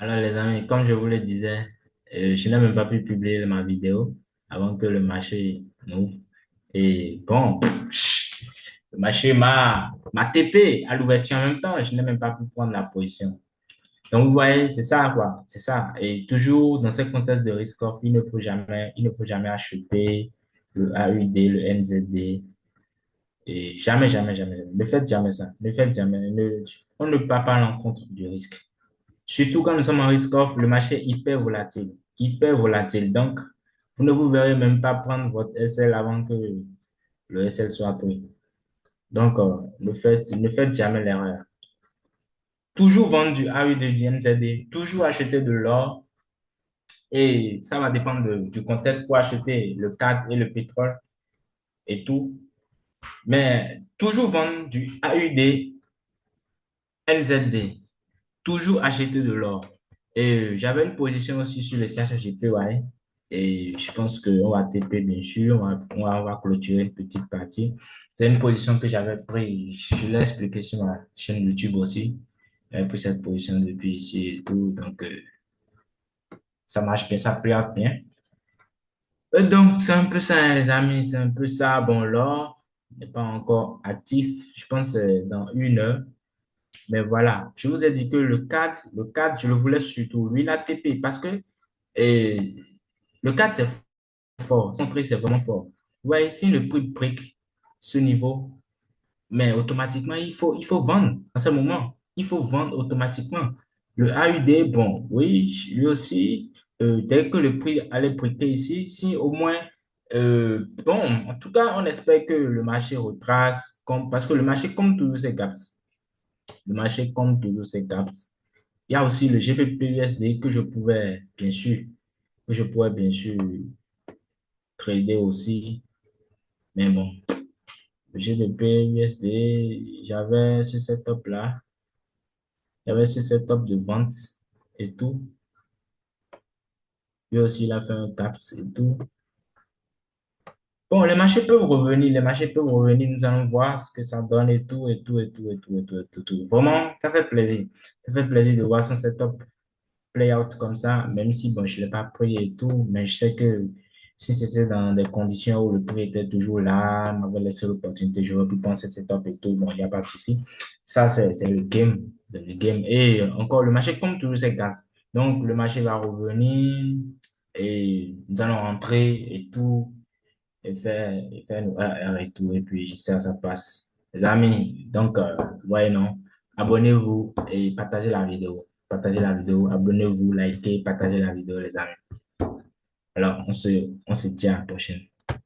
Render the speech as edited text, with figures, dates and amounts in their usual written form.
Alors les amis, comme je vous le disais, je n'ai même pas pu publier ma vidéo avant que le marché n'ouvre. Et bon, le marché m'a TP à l'ouverture en même temps. Je n'ai même pas pu prendre la position. Donc vous voyez, c'est ça quoi, c'est ça. Et toujours dans ce contexte de risk-off, il ne faut jamais acheter le AUD, le NZD. Et jamais, jamais, jamais. Ne faites jamais ça. Ne faites jamais. On ne peut pas à l'encontre du risque. Surtout quand nous sommes en risk-off, le marché est hyper volatile. Hyper volatile. Donc, vous ne vous verrez même pas prendre votre SL avant que le SL soit pris. Donc, ne faites jamais l'erreur. Toujours vendre du AU de du NZD, toujours acheter de l'or. Et ça va dépendre du contexte pour acheter le CAD et le pétrole et tout. Mais toujours vendre du AUD, NZD. Toujours acheter de l'or. Et j'avais une position aussi sur le CHGP, ouais. Et je pense qu'on va TP, bien sûr. On va clôturer une petite partie. C'est une position que j'avais prise. Je l'ai expliqué sur ma chaîne YouTube aussi. J'avais pris cette position depuis ici et tout. Donc, ça marche bien, ça plaît bien. Donc, c'est un peu ça, hein, les amis. C'est un peu ça. Bon, l'or n'est pas encore actif. Je pense dans 1 heure. Mais voilà, je vous ai dit que le cadre, je le voulais surtout, lui, l'ATP, parce que euh, le cadre, c'est fort. Son prix, c'est vraiment fort. Vous voyez, si le prix brique ce niveau, mais automatiquement, il faut vendre à ce moment. Il faut vendre automatiquement. Le AUD, bon, oui, lui aussi, dès que le prix allait briquer ici, si au moins, bon, en tout cas, on espère que le marché retrace, parce que le marché, comme toujours, c'est gaps. Le marché compte toujours ses gaps. Il y a aussi le GBP-USD que je pourrais bien sûr trader aussi. Mais bon, le GBP-USD, j'avais ce setup de vente et tout. Lui aussi, il a fait un caps et tout. Bon, les marchés peuvent revenir, nous allons voir ce que ça donne et tout, et tout, et tout, et tout, et tout, et tout, tout. Vraiment, ça fait plaisir. Ça fait plaisir de voir son setup play out comme ça, même si bon, je ne l'ai pas pris et tout, mais je sais que si c'était dans des conditions où le prix était toujours là, m'avait laissé l'opportunité, j'aurais pu penser c'est top et tout, bon, il n'y a pas de souci. Ça, c'est le game, le game. Et encore, le marché, comme toujours, c'est gaz. Donc, le marché va revenir et nous allons rentrer et tout, et faire nos RR et tout, et puis ça passe. Les amis, donc, ouais, non, abonnez-vous et partagez la vidéo. Partagez la vidéo, abonnez-vous, likez, partagez la vidéo, les amis. Alors, on se dit à la prochaine.